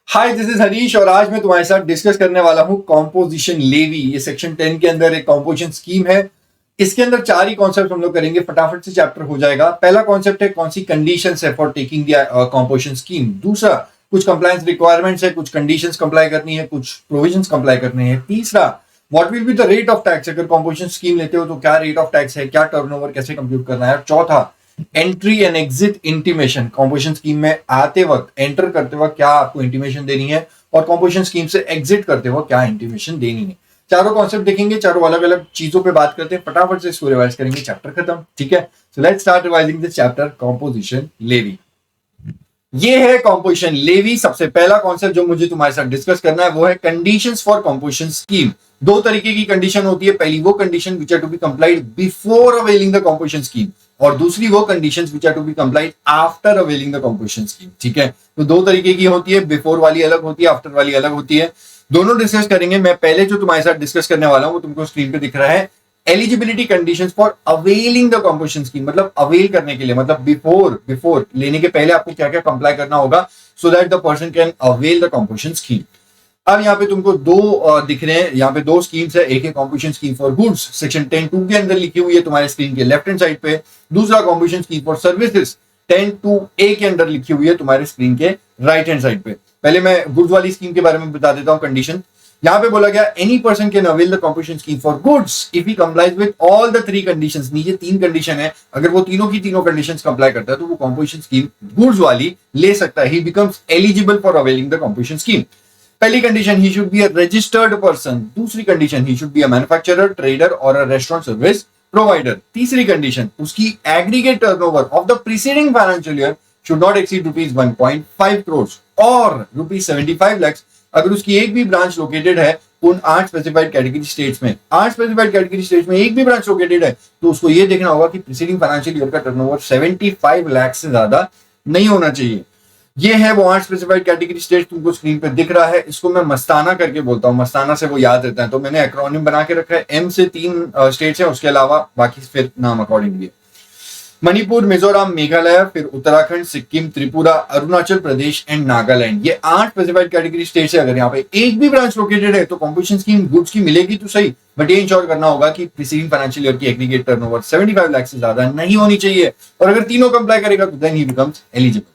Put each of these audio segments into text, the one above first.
Hi, this is Harish और आज मैं तुम्हारे साथ डिस्कस करने वाला हूं कॉम्पोजिशन लेवी। ये सेक्शन 10 के अंदर एक कॉम्पोजिशन स्कीम है। इसके अंदर 4 ही कॉन्सेप्ट हम लोग करेंगे, फटाफट से चैप्टर हो जाएगा। पहला कॉन्सेप्ट है कौन सी कंडीशंस है for taking the composition scheme. दूसरा, कुछ कंप्लायंस रिक्वायरमेंट्स है, कुछ कंडीशंस कंप्लाई करनी है, कुछ प्रोविजंस कंप्लाई करने हैं। तीसरा, what will be the rate of tax. अगर कॉम्पोजिशन स्कीम लेते हो तो क्या रेट ऑफ टैक्स है, क्या टर्नओवर कैसे कंप्यूट करना है। और चौथा, entry and exit intimation. Composition scheme में आते वक्त, एंटर करते वक्त क्या आपको इंटीमेशन देनी है और कॉम्पोजिशन स्कीम से एग्जिट करते वक्त क्या इंटीमेशन देनी है। चारों कॉन्सेप्ट देखेंगे, चारों अलग अलग चीजों पे बात करते हैं। फटाफट से इसको रिवाइज करेंगे, चैप्टर खत्म। ठीक है, so let's start revising this chapter composition levy. ये है कॉम्पोजिशन लेवी। सबसे पहला कॉन्सेप्ट जो मुझे तुम्हारे साथ डिस्कस करना है वो है कंडीशंस फॉर कॉम्पोजिशन स्कीम। दो तरीके की कंडीशन होती है। पहली वो condition which are to be complied before availing the composition scheme और दूसरी वो conditions which are to be complied after availing the composition scheme. ठीक है, तो दो तरीके की होती है, बिफोर वाली अलग होती है, आफ्टर वाली अलग होती है। दोनों डिस्कस करेंगे। मैं पहले जो तुम्हारे साथ डिस्कस करने वाला हूं वो तुमको स्क्रीन पे दिख रहा है। Eligibility conditions for availing the composition scheme, मतलब अवेल करने के लिए, मतलब बिफोर लेने के पहले आपको क्या क्या कंप्लाई करना होगा so that the person can avail the composition scheme. अब यहाँ पे तुमको दो दिख रहे हैं, यहाँ पे दो स्कीम्स है। एक है composition scheme for goods, section 10(2) के अंदर लिखी हुई है तुम्हारे स्क्रीन के लेफ्ट हैंड साइड पे। दूसरा composition scheme for services 10(2)(a) के अंदर लिखी हुई है तुम्हारे स्क्रीन के राइट हैंड साइड पे। पहले मैं गुड्स वाली स्कीम के बारे में बता देता हूँ कंडीशन। यहाँ पे बोला गया any person can avail the composition scheme for goods if he complies with all the 3 conditions. नीचे 3 कंडीशन है, अगर वो तीनों की तीनों कंडीशंस कंप्लाई करता है तो वो कॉम्पोजिशन स्कीम गुड्स वाली ले सकता है। He becomes eligible for availing the composition scheme. पहली condition, he should be a registered person. दूसरी condition, he should be a manufacturer, trader और अ रेस्टोरेंट सर्विस प्रोवाइडर। तीसरी कंडीशन, उसकी aggregate turnover of the preceding financial year should not exceed rupees 1.5 crore और rupees 75 lakh अगर उसकी एक भी branch located है उन 8 स्पेसिफाइड कैटेगरी स्टेट्स में। 8 स्पेसिफाइड कैटेगरी स्टेट्स में एक भी ब्रांच लोकेटेड है तो उसको ये देखना होगा कि प्रीसीडिंग फाइनेंशियल ईयर का टर्नओवर 75 लाख से ज्यादा नहीं होना चाहिए। ये है वो 8 स्पेसिफाइड कैटेगरी स्टेट तुमको स्क्रीन पे दिख रहा है। इसको मैं मस्ताना करके बोलता हूँ, मस्ताना से वो याद रहता है, तो मैंने एक्रोनिम बना के रखा है। एम से 3 स्टेट्स है, उसके अलावा बाकी फिर नाम अकॉर्डिंगली मणिपुर, मिजोरम, मेघालय, फिर उत्तराखंड, सिक्किम, त्रिपुरा, अरुणाचल प्रदेश एंड नागालैंड। ये 8 स्पेसिफाइड कैटेगरी स्टेट्स है। अगर यहाँ पे एक भी ब्रांच लोकेटेड है तो कॉम्पोजिशन स्कीम गुड्स की मिलेगी तो सही, बट ये इंश्योर करना होगा कि प्रीसीडिंग फाइनेंशियल ईयर की एग्रीगेट टर्नओवर 75 लाख से ज्यादा नहीं होनी चाहिए और अगर तीनों कंप्लाई करेगा तो देन ही बिकम्स एलिजिबल।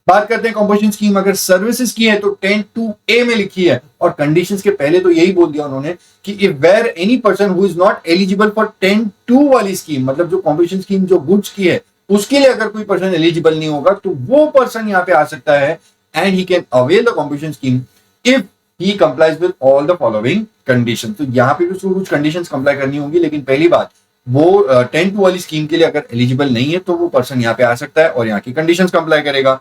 बात करते हैं कॉम्पोजिशन स्कीम अगर सर्विसेज की है तो 10(2)(a) में लिखी है और कंडीशंस के पहले तो यही बोल दिया उन्होंने कि if where any person who is not eligible for 10(2) वाली स्कीम, मतलब जो कॉम्पोजिशन स्कीम जो गुड्स की है उसके लिए अगर कोई पर्सन एलिजिबल नहीं होगा तो वो पर्सन यहाँ पे आ सकता है and he can avail the composition scheme if he complies with all the following condition. तो यहाँ पे भी उसको कुछ कंडीशंस कंप्लाई करनी होगी, लेकिन पहली बात वो 10(2) वाली स्कीम के लिए अगर एलिजिबल नहीं है तो वो पर्सन यहाँ पे आ सकता है और यहाँ की कंडीशंस कंप्लाई करेगा।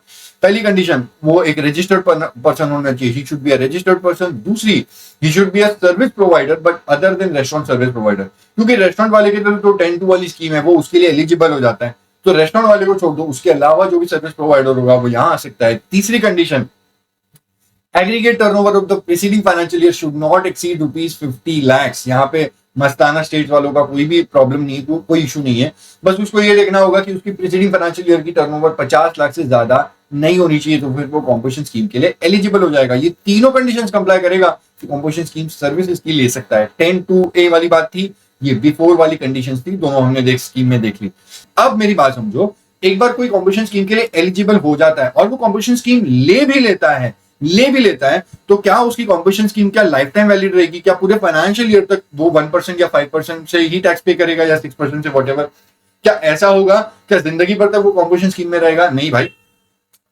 पहली कंडीशन, वो एक रजिस्टर्ड पर्सन होना चाहिए, he should be a registered person. दूसरी, he should be a service provider but other than restaurant service provider, क्योंकि रेस्टोरेंट वाले के तो 10(2) वाली स्कीम है वो उसके लिए एलिजिबल हो जाता है, तो रेस्टोरेंट वाले को छोड़ दो, उसके अलावा जो भी सर्विस प्रोवाइडर होगा वो यहाँ आ सकता है। तीसरी condition, aggregate turnover of the preceding financial year should not exceed rupees 50 lakh. यहाँ पे मस्ताना स्टेट वालों का कोई भी प्रॉब्लम नहीं है, कोई इशू नहीं है, बस उसको ये देखना होगा कि उसकी प्रीसीडिंग फाइनेंशियल ईयर की टर्नओवर 50 लाख से ज्यादा नहीं होनी चाहिए, तो फिर वो कॉम्पोजिशन स्कीम के लिए एलिजिबल हो जाएगा। ये तीनों कंडीशंस कंप्लाई करेगा तो कॉम्पोजिशन स्कीम सर्विसेज की ले सकता है। 10(2)(a) वाली बात थी, ये बिफोर वाली कंडीशंस थी, दोनों हमने स्कीम में देख ली। अब मेरी बात समझो, एक बार कोई कॉम्पोजिशन स्कीम के लिए एलिजिबल हो जाता है और वो कॉम्पोजिशन स्कीम ले भी लेता है तो क्या उसकी कॉम्पोजिशन स्कीम क्या लाइफ टाइम वैलिड रहेगी? क्या पूरे फाइनेंशियल ईयर तक वो 1% या 5% से ही टैक्स पे करेगा या 6% से व्हाटएवर? क्या ऐसा होगा? क्या जिंदगी भर तक वो कॉम्पोजिशन स्कीम में रहेगा? नहीं भाई।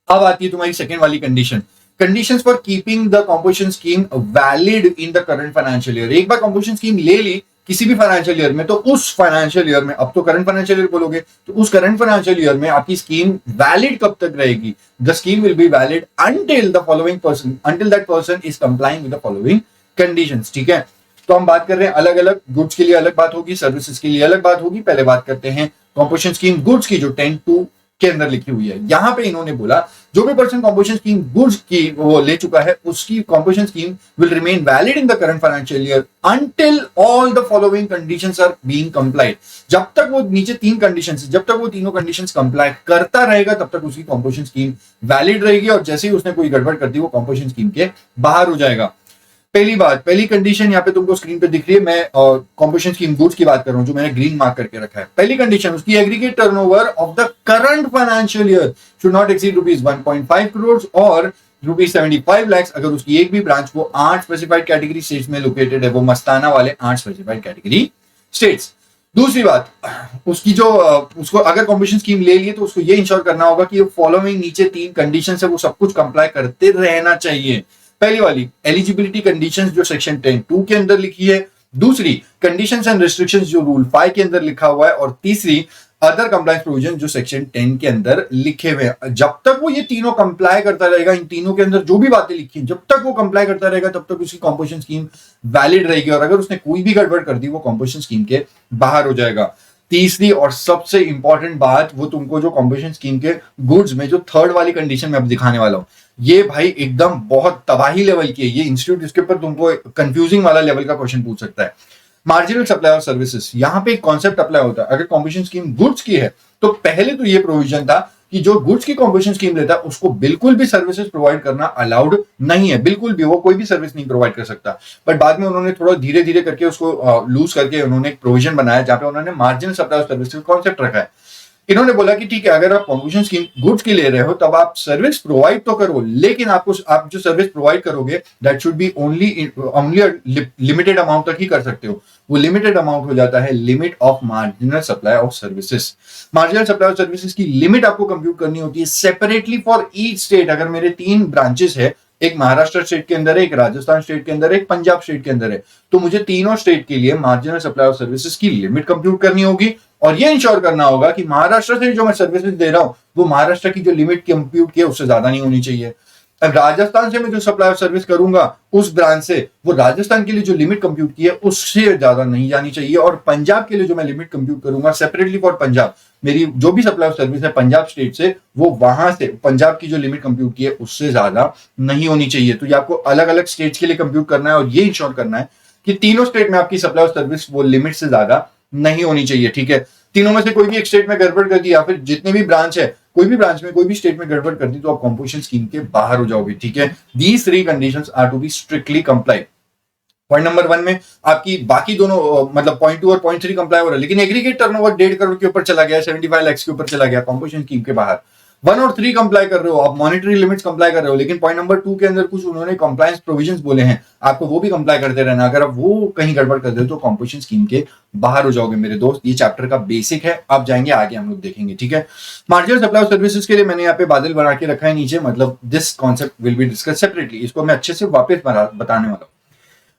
अब आती है तुम्हारी सेकेंड वाली condition, conditions for keeping the composition scheme valid in the current financial year. एक बार कॉम्पोजिशन स्कीम ले ली किसी भी फाइनेंशियल ईयर में तो उस फाइनेंशियल ईयर में, अब तो करंट फाइनेंशियल ईयर बोलोगे, तो उस करंट फाइनेंशियल ईयर में आपकी स्कीम वैलिड कब तक रहेगी? The scheme will be valid until that person is complying with the following conditions. ठीक है, तो हम बात कर रहे हैं अलग अलग, गुड्स के लिए अलग बात होगी, सर्विसेज के लिए अलग बात होगी। पहले बात करते हैं कॉम्पोजिशन स्कीम गुड्स की जो 10(2) के अंदर लिखी हुई है। यहां पे इन्होंने बोला जो भी पर्सन कॉम्पोजिशन स्कीम गुड्स की वो ले चुका है, उसकी composition scheme will remain valid in the current financial year until all the following conditions are being complied. जब तक वो नीचे तीन कंडीशंस, जब तक वो तीनों कंडीशंस कंप्लाई करता रहेगा तब तक उसकी कॉम्पोजिशन स्कीम वैलिड रहेगी, और जैसे ही उसने कोई गड़बड़ कर दी वो कॉम्पोजिशन स्कीम के बाहर हो जाएगा। पहली बात, पहली कंडीशन यहाँ पे तुमको स्क्रीन पे दिख रही है, मैं कॉम्पोजिशन स्कीम गुड्स की बात कर रहा हूं जो मैंने ग्रीन मार्क करके रखा है। पहली कंडीशन, उसकी aggregate turnover of the current financial year should not exceed rupees 1.5 crore और रुपीज 75 लाख अगर उसकी एक भी ब्रांच वो 8 स्पेसिफाइड कैटेगरी स्टेट्स में लोकेटेड है, वो मस्ताना वाले 8 स्पेसिफाइड कैटेगरी स्टेट्स। दूसरी बात, उसकी जो उसको अगर कॉम्पोजिशन स्कीम ले लिए तो उसको ये इंश्योर करना होगा कि फॉलोइंग नीचे तीन कंडीशन है वो सब कुछ कंप्लाई करते रहना चाहिए। पहली वाली एलिजिबिलिटी कंडीशंस जो सेक्शन 10(2) के अंदर लिखी है, दूसरी कंडीशंस एंड रिस्ट्रिक्शंस जो रूल 5 के अंदर लिखा हुआ है, और तीसरी अदर कंप्लायंस प्रोविजन जो सेक्शन 10 के अंदर लिखे हुए हैं। जब तक वो ये तीनों कंप्लाई करता रहेगा, इन तीनों के अंदर जो भी बातें लिखी हैं जब तक वो कंप्लाई करता रहेगा तब तक उसकी कॉम्पोजिशन स्कीम वैलिड रहेगी, और अगर उसने कोई भी गड़बड़ कर दी वो कॉम्पोजिशन स्कीम के बाहर हो जाएगा। तीसरी और सबसे इंपॉर्टेंट बात, वो तुमको जो कॉम्पोजिशन स्कीम के गुड्स में जो थर्ड वाली कंडीशन में अब दिखाने वाला हूं, ये भाई एकदम बहुत तबाही लेवल की है। ये इंस्टीट्यूट इसके ऊपर तुमको कंफ्यूजिंग वाला लेवल का क्वेश्चन पूछ सकता है। मार्जिनल सप्लाई ऑफ सर्विसेज, यहां पे एक कॉन्सेप्ट अप्लाई होता है। अगर कॉम्पोजिशन स्कीम गुड्स की है तो पहले तो ये प्रोविजन था कि जो गुड्स की कॉम्पोजिशन स्कीम लेता है उसको बिल्कुल भी सर्विसेज प्रोवाइड करना अलाउड नहीं है, बिल्कुल भी वो कोई भी सर्विस नहीं प्रोवाइड कर सकता। बट बाद में उन्होंने थोड़ा धीरे धीरे करके उसको लूज करके उन्होंने एक प्रोविजन बनाया जहां पे उन्होंने marginal supply of services concept रखा है। इन्होंने बोला कि ठीक है, अगर आप कॉम्पोजिशन स्कीम गुड्स की ले रहे हो तब आप सर्विस प्रोवाइड तो करो, लेकिन आप जो सर्विस प्रोवाइड करोगे that should be only limited amount तक ही कर सकते हो। वो लिमिटेड अमाउंट हो जाता है limit of marginal supply of services. Marginal supply of services की लिमिट आपको कंप्यूट करनी होती है सेपरेटली फॉर ईच स्टेट। अगर मेरे 3 ब्रांचेस है, एक महाराष्ट्र स्टेट के अंदर है, एक राजस्थान स्टेट के अंदर है, एक पंजाब स्टेट के अंदर है, तो मुझे तीनों स्टेट के लिए मार्जिनल सप्लाई ऑफ सर्विसेज की लिमिट कंप्यूट करनी होगी, और ये इंश्योर करना होगा कि महाराष्ट्र से जो मैं सर्विसेज दे रहा हूं वो महाराष्ट्र की जो लिमिट कंप्यूट की है उससे ज्यादा नहीं होनी चाहिए। अब राजस्थान से मैं जो सप्लाई ऑफ सर्विस करूंगा उस ब्रांच से, वो राजस्थान के लिए जो लिमिट कंप्यूट की है उससे ज्यादा नहीं जानी चाहिए, और पंजाब के लिए जो मैं लिमिट कंप्यूट करूंगा सेपरेटली फॉर पंजाब, मेरी जो भी सप्लाई ऑफ सर्विस है पंजाब स्टेट से, वो वहां से पंजाब की जो लिमिट कंप्यूट की है उससे ज्यादा नहीं होनी चाहिए। तो ये आपको अलग अलग स्टेट्स के लिए कंप्यूट करना है और ये इंश्योर करना है कि तीनों स्टेट में आपकी सप्लाई ऑफ सर्विस वो लिमिट से ज्यादा नहीं होनी चाहिए। ठीक है, तीनों में से कोई भी एक स्टेट में गड़बड़ कर दी या फिर जितने भी ब्रांच है कोई भी ब्रांच में कोई भी स्टेट में गड़बड़ कर दी तो आप कॉम्पोजिशन स्कीम के बाहर हो जाओगे। ठीक है, these 3 conditions are to be strictly complied. Point number 1 में आपकी बाकी दोनों मतलब पॉइंट 2 और पॉइंट 3 कंप्लाई हो रहा है, लेकिन एग्रीगेट टर्नओवर 1.5 करोड़ के ऊपर चला गया, 75 लाख के ऊपर चला गया, कॉम्पोजिशन स्कीम के बाहर। 1 और 3 कंप्लाई कर रहे हो, आप मॉनिटरी लिमिट्स कंप्लाई कर रहे हो, लेकिन पॉइंट नंबर 2 के अंदर कुछ उन्होंने कंप्लायंस प्रोविजंस बोले हैं, आपको वो भी कंप्लाई करते रहना। अगर आप वो कहीं गड़बड़ कर दे तो कॉम्पोजिशन स्कीम के बाहर हो जाओगे मेरे दोस्त। ये चैप्टर का बेसिक है, आप जाएंगे आगे हम लोग देखेंगे। ठीक है, मार्जिनल सप्लाई ऑफ सर्विसेज के लिए मैंने यहाँ पे बादल बना के रखा है नीचे, मतलब this concept will be discuss separately, इसको मैं अच्छे से वापस बताने वाला हूँ।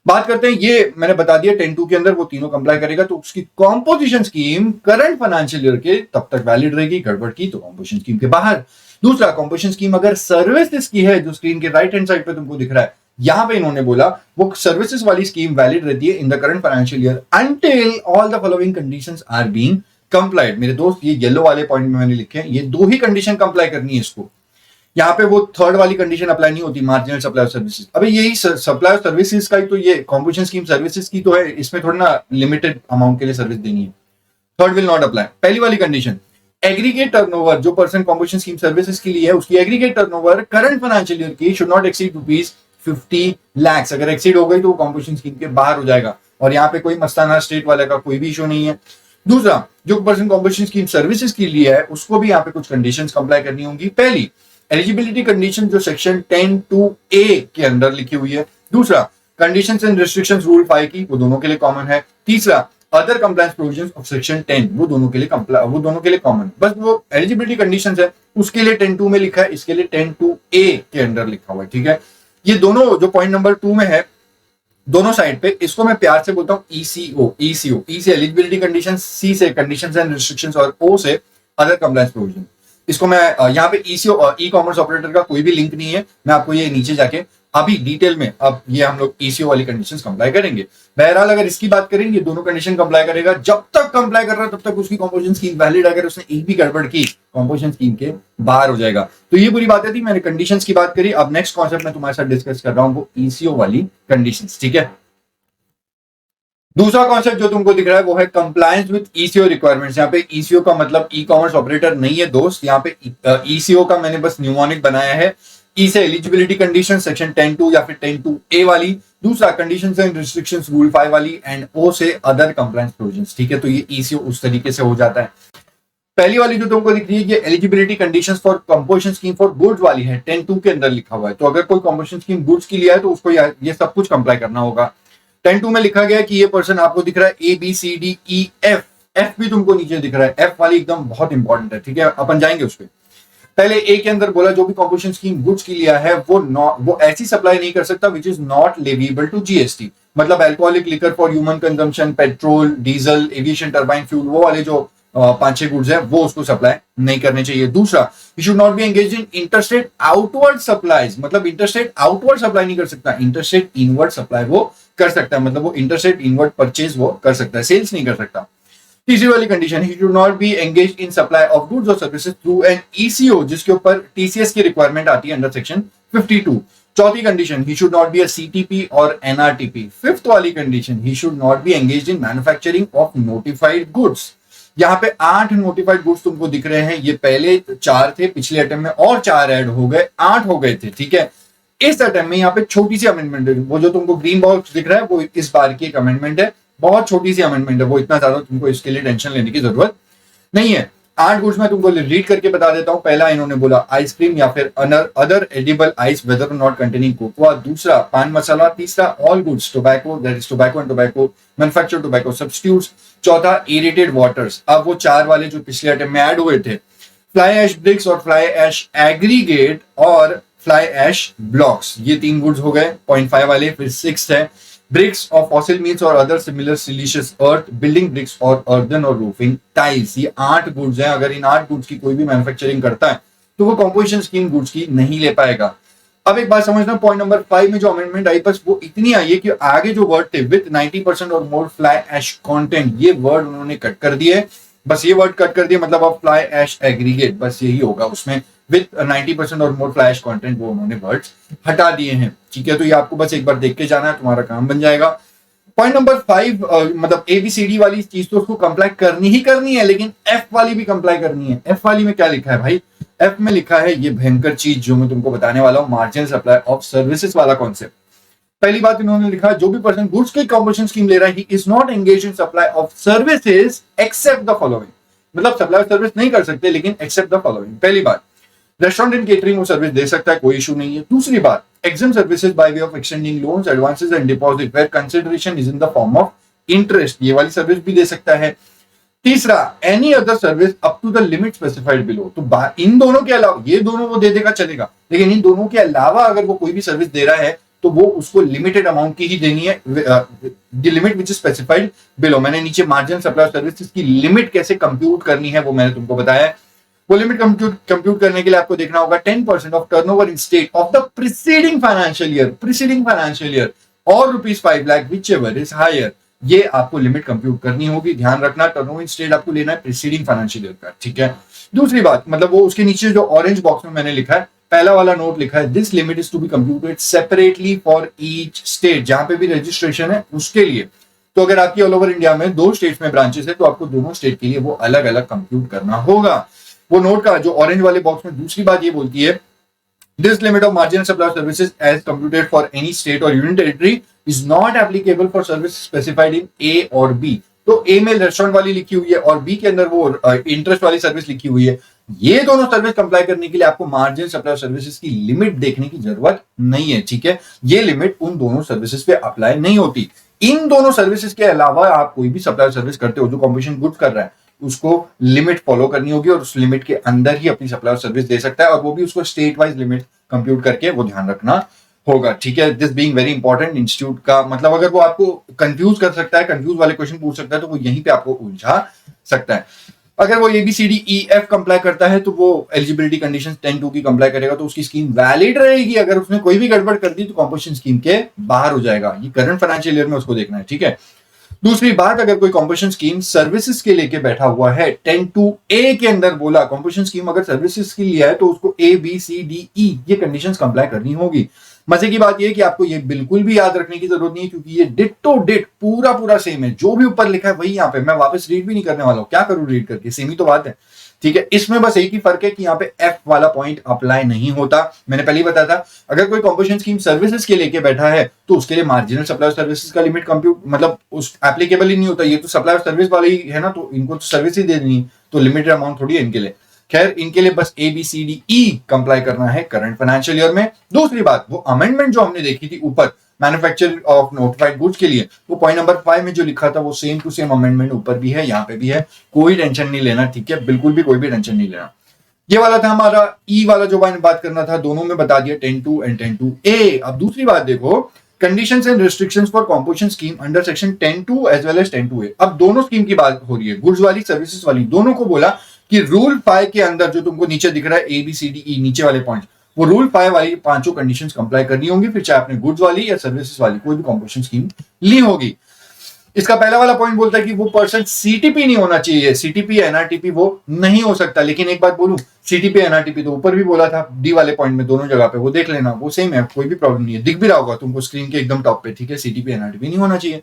बात करते हैं, ये मैंने बता दिया 10(2) के अंदर वो तीनों कंप्लाई करेगा तो उसकी composition scheme current financial year के तब तक वैलिड रहेगी, गड़बड़ की तो कॉम्पोजिशन स्कीम के बाहर। दूसरा, कॉम्पोजिशन स्कीम अगर सर्विसेज की है, जो स्क्रीन के राइट हैंड साइड पे तुमको दिख रहा है, यहां पे इन्होंने बोला वो सर्विसेज वाली स्कीम वैलिड रहती है in the current financial year until all the following conditions are being complied. मेरे दोस्त, ये येलो वाले पॉइंट में मैंने लिखे हैं, ये 2 ही कंडीशन कंप्लाई करनी है इसको। यहाँ पे वो थर्ड वाली कंडीशन अप्लाई नहीं होती, मार्जिनल सप्लाई ऑफ सर्विसेज। अबे यही सप्लाई ऑफ सर्विसेज का ही तो, ये कॉम्पोजिशन स्कीम सर्विसेज की तो है, इसमें थोड़ा ना लिमिटेड अमाउंट के लिए सर्विस देनी है। Third will not apply. पहली वाली कंडीशन, एग्रीगेट टर्नओवर जो पर्सन कॉम्पोजिशन स्कीम सर्विसेज के लिए है उसकी aggregate turnover current financial year की should not exceed rupees 50 lakh. अगर एक्सीड हो गई तो वो कॉम्पोजिशन स्कीम के बाहर हो जाएगा, और यहाँ पे कोई मस्ताना स्टेट वाले का कोई भी इशू नहीं है। दूसरा, जो पर्सन कॉम्पोजिशन स्कीम सर्विसेज के लिए है उसको भी यहाँ पे कुछ कंडीशंस कंप्लाई करनी होंगी। पहली, एलिजिबिलिटी कंडीशन जो सेक्शन 10(2)(a) के अंदर लिखी हुई है। दूसरा, कंडीशंस एंड रिस्ट्रिक्शंस रूल 5 की, वो दोनों के लिए कॉमन है। तीसरा, other compliance provisions of section 10, वो दोनों के लिए कॉमन। बस वो एलिजिबिलिटी कंडीशंस है उसके लिए 10(2) में लिखा है, इसके लिए 10(2)(a) के अंदर लिखा हुआ है। ठीक है, ये दोनों जो पॉइंट नंबर 2 में है, दोनों साइड पे, इसको मैं प्यार से बोलता हूँ ECO। E से एलिजिबिलिटी कंडीशन, C से कंडीशंस एंड रिस्ट्रिक्शंस, और O से अदर कंप्लायंस प्रोविजन। इसको मैं यहाँ पे ECO ई कॉमर्स ऑपरेटर का कोई भी लिंक नहीं है, मैं आपको ये नीचे जाके अभी डिटेल में अब ये हम लोग ईसीओ वाली कंडीशंस कंप्लाई करेंगे। बहरहाल अगर इसकी बात करेंगे, दोनों कंडीशन कंप्लाई करेगा, जब तक कंप्लाई कर रहा है तब तक उसकी कंपोजिशन स्कीम वैलिड, अगर उसने एक भी गड़बड़ की कंपोजिशन स्कीम के बाहर हो जाएगा। तो ये पूरी बातें थी, मैंने कंडीशंस की बात करी। अब नेक्स्ट कॉन्सेप्ट मैं तुम्हारे साथ डिस्कस कर रहा हूं वो ईसीओ वाली कंडीशंस, ठीक है। दूसरा कॉन्सेप्ट जो तुमको दिख रहा है वो है कंप्लायंस विद ईसीओ रिक्वायरमेंट्स। यहाँ पे ईसीओ का मतलब ई कॉमर्स ऑपरेटर नहीं है दोस्त, यहाँ पे ईसीओ का मैंने बस न्यूमोनिक बनाया है। ई से एलिजिबिलिटी कंडीशन सेक्शन 10(2) या फिर 10(2)A वाली, दूसरा कंडीशंस एंड रिस्ट्रिक्शंस रूल 5 वाली, एंड ओ से अदर कंप्लायंस प्रोविजंस, ठीक है। तो ये ईसीओ उस तरीके से हो जाता है। पहली वाली जो तुमको दिख रही है ये eligibility conditions for composition scheme for goods वाली है, 10(2) के अंदर लिखा हुआ है। तो अगर कोई कंपोजिशन स्कीम गुड्स की लिया है तो उसको ये सब कुछ कंप्लाई करना होगा। 10(2) में लिखा गया है कि ये पर्सन, आपको दिख रहा है ABCDEF, एफ भी तुमको नीचे दिख रहा है, एफ वाली एकदम बहुत इंपॉर्टेंट है, ठीक है, अपन जाएंगे उस पर। पहले ए के अंदर बोला जो भी कंपोजिशन स्कीम गुड्स की लिया है वो ऐसी सप्लाई नहीं कर सकता which is not leviable to GST. मतलब alcoholic liquor for human consumption, petrol, diesel, aviation turbine fuel, वो वाले जो 5-6 गुड्स है वो उसको सप्लाई नहीं करने चाहिए। दूसरा, you should not be engage in interstate outward supplies, मतलब इंटरस्टेट आउटवर्ड सप्लाई नहीं कर सकता, इंटरस्टेट इनवर्ड सप्लाई वो कर सकता है, मतलब वो इंटरस्टेट इनवर्ड परचेज वो कर सकता है, सेल्स नहीं कर सकता। तीसरी वाली condition, he should not be engage in supply of goods और सर्विसेज थ्रू एन ईसीओ, जिसके ऊपर टीसीएस की रिक्वायरमेंट आती है अंडर सेक्शन 52। चौथी condition, he should not be a CTP और एनआरटीपी। फिफ्थ वाली condition, he should not be engage in manufacturing of notified goods. यहाँ पे 8 नोटिफाइड गुड्स तुमको दिख रहे हैं, ये पहले 4 थे, पिछले अटेम्प्ट में और 4 ऐड हो गए, 8 हो गए थे, ठीक है। इस अटेम्प्ट में यहाँ पे छोटी सी अमेंडमेंट है, वो जो तुमको ग्रीन बॉक्स दिख रहा है वो इस बार की एक अमेंडमेंट है, बहुत छोटी सी अमेंडमेंट है, वो इतना ज्यादा तुमको इसके लिए टेंशन लेने की जरूरत नहीं है। 8 गुड्स में तुमको रीड करके बता देता हूं। पहला इन्होंने बोला आइसक्रीम या फिर other edible ice whether not containing cocoa. दूसरा, पान मसाला। तीसरा, all goods tobacco, that is tobacco and tobacco manufactured tobacco substitutes. चौथा, एरेटेड वाटर्स। अब वो 4 वाले जो पिछले अटेम्प्ट में ऐड हुए थे, फ्लाई ऐश ब्रिक्स और फ्लाई ऐश एग्रीगेट और फ्लाई ऐश ब्लॉक्स, ये 3 गुड्स हो गए 0.5 वाले। फिर 6 है ब्रिक्स ऑफ फॉसिल मील्स और अदर सिमिलर सिलिशियस अर्थ, बिल्डिंग ब्रिक्स और अर्दन और रूफिंग टाइल्स। ये 8 गुड्स हैं। अगर इन 8 गुड्स की कोई भी मैन्युफैक्चरिंग करता है तो वो कंपोजिशन स्कीम गुड्स की नहीं ले पाएगा। अब एक बात समझना, पॉइंट नंबर 5 में जो अमेंडमेंट आई बस वो इतनी आई है कि आगे जो वर्ड थे विद 90% और मोर फ्लाई ऐश कंटेंट, ये वर्ड उन्होंने कट कर दिए। बस ये वर्ड कट कर दिए, मतलब अब फ्लाई ऐश एग्रीगेट बस यही होगा उसमें, विद 90% और मोर फ्लाई ऐश कंटेंट, वो उन्होंने वर्ड्स हटा दिए हैं, ठीक है। तो ये आपको बस एक बार देख के जाना है, तुम्हारा काम बन जाएगा। पॉइंट नंबर 5, मतलब ABCD वाली चीज तो उसको कंप्लाई करनी ही करनी है, लेकिन F वाली भी कंप्लाई करनी है। F वाली में क्या लिखा है भाई? F में लिखा है ये भयंकर चीज जो मैं तुमको बताने वाला हूं, मार्जिनल सप्लाई ऑफ सर्विसेज वाला कॉन्सेप्ट। पहली बात इन्होंने लिखा है जो भी पर्सन गुड्स की कंपोजिशन स्कीम ले रहा है, he is not engage in supply of services except the following, मतलब सप्लाई ऑफ सर्विस नहीं कर सकते लेकिन एक्सेप्ट द फॉलोइंग। पहली बात, रेस्टोरेंट एंड केटरिंग वो सर्विस दे सकता है, कोई इशू नहीं है। दूसरी बात, exempt services by way of extending loans, advances and deposit where consideration is in the form of interest, ये वाली सर्विस भी दे सकता है। तीसरा, any other service up to the limit specified below, तो इन दोनों के अलावा, ये दोनों वो दे देगा चलेगा, लेकिन इन दोनों के अलावा अगर वो कोई भी सर्विस दे रहा है तो वो उसको लिमिटेड अमाउंट की ही देनी है, the limit which is specified below. मैंने नीचे मार्जिन सप्लाई सर्विसेज की लिमिट कैसे कंप्यूट करनी है वो मैंने तुमको बताया है। वो लिमिट कंप्यूट करने के लिए आपको देखना होगा 10% of turnover in state of the preceding financial year और ₹5 lakh whichever is higher, ये आपको लिमिट कंप्यूट करनी होगी। ध्यान रखना, टर्नओवर इन स्टेट आपको लेना है प्रीसीडिंग फाइनेंशियल ईयर का, ठीक है। दूसरी बात, मतलब वो उसके नीचे जो ऑरेंज बॉक्स में मैंने लिखा है, पहला वाला नोट लिखा है, this limit is to be computed separately for each state, जहां पे भी रजिस्ट्रेशन है उसके लिए। तो अगर आपकी ऑल ओवर इंडिया में 2 स्टेट्स में ब्रांचेस है तो आपको दोनों स्टेट के लिए वो अलग अलग कंप्यूट करना होगा। वो नोट का जो ऑरेंज वाले बॉक्स में दूसरी बात ये बोलती है, this limit of marginal supply services as computed for any state और union territory is not applicable for service specified in A और बी। तो ए में रेस्टोरेंट वाली लिखी हुई है और बी के अंदर वो इंटरेस्ट वाली सर्विस लिखी हुई है। ये दोनों सर्विस कंप्लाई करने के लिए आपको मार्जिनल सप्लाई सर्विसेज की लिमिट देखने की जरूरत नहीं है, ठीक है। ये लिमिट उन दोनों सर्विसेज पे अप्लाई नहीं होती। इन दोनों सर्विसेज के अलावा आप कोई भी सप्लाई सर्विस करते हो जो कंपटीशन गुड्स कर रहा है, उसको लिमिट फॉलो करनी होगी और उस लिमिट के अंदर ही अपनी सप्लाई सर्विस दे सकता है, और वो भी उसको स्टेट वाइज लिमिट कंप्यूट करके वो ध्यान रखना होगा, ठीक है। This being very important institute का, मतलब अगर वो आपको कंफ्यूज कर सकता है, कंफ्यूज वाले क्वेश्चन पूछ सकता है, तो वो यहीं पे आपको उलझा सकता है। अगर वो ABCDEF कंप्लाई करता है तो वो एलिजिबिलिटी कंडीशन 10(2) की कंप्लाई करेगा तो उसकी स्कीम वैलिड रहेगी। अगर उसने कोई भी गड़बड़ कर दी तो कॉम्पोजिशन स्कीम के बाहर हो जाएगा। ये करंट फाइनेंशियल ईयर में उसको देखना है, ठीक है। दूसरी बात, अगर कोई कॉम्पोजिशन स्कीम सर्विसेज के लेके बैठा हुआ है, 10(2)A के अंदर बोला कॉम्पोजिशन स्कीम अगर सर्विसेज के लिए है तो उसको ABCDE ये कंडीशंस कंप्लाई करनी होगी। मजे की बात यह कि आपको ये बिल्कुल भी याद रखने की जरूरत नहीं है, क्योंकि ये डिट्टो डिट पूरा सेम है। जो भी ऊपर लिखा है वही यहाँ पे, मैं वापस रीड भी नहीं करने वाला हूं, क्या करूं रीड करके, सेम ही तो बात है, ठीक है। इसमें बस एक ही फर्क है कि यहाँ पे F वाला पॉइंट अप्लाई नहीं होता। मैंने पहले ही बताया था, अगर कोई कॉम्पोजिशन स्कीम सर्विसेज के लेके बैठा है तो उसके लिए मार्जिनल सप्लाई सर्विसेज का लिमिट कंप्यूट मतलब उस एप्लीकेबल ही नहीं होता। ये तो सप्लाई सर्विस वाले ही है ना, तो इनको तो सर्विस ही देनी, तो लिमिटेड अमाउंट थोड़ी है इनके लिए। खैर, इनके लिए बस ABCDE कंप्लाई करना है करंट फाइनेंशियल ईयर में। दूसरी बात, वो अमेंडमेंट जो हमने देखी थी ऊपर मैन्युफैक्चर ऑफ नोटिफाइड गुड्स के लिए, वो पॉइंट नंबर 5 में जो लिखा था वो सेम टू सेम अमेंडमेंट ऊपर भी है, यहाँ पे भी है। कोई टेंशन नहीं लेना, ठीक है, बिल्कुल भी कोई भी टेंशन नहीं लेना। ये वाला था हमारा E वाला जो बात करना था, दोनों में बता दिया 10(2) एंड 10(2)A। अब दूसरी बात देखो, conditions and restrictions for composition scheme under section 10(2) as well as 10(2)A। अब दोनों स्कीम की बात हो रही है, गुड्स वाली सर्विसेज वाली, दोनों को बोला कि रूल 5 के अंदर जो तुमको नीचे दिख रहा है ABCDE नीचे वाले पॉइंट, वो रूल 5 वाली पांचों कंडीशंस कंप्लाई करनी होंगी, फिर चाहे आपने गुड्स वाली या सर्विसेज वाली कोई भी कॉम्पोजिशन स्कीम ली होगी। इसका पहला वाला पॉइंट बोलता है कि वो पर्सन CTP नहीं होना चाहिए, CTP NRTP वो नहीं हो सकता। लेकिन एक बात बोलूं, CTP NRTP तो ऊपर भी बोला था D वाले पॉइंट में, दोनों जगह पे वो देख लेना, वो सेम है, कोई भी प्रॉब्लम नहीं है, दिख भी रहा होगा तुमको स्क्रीन के एकदम टॉप पे, ठीक है। CTP NRTP नहीं होना चाहिए।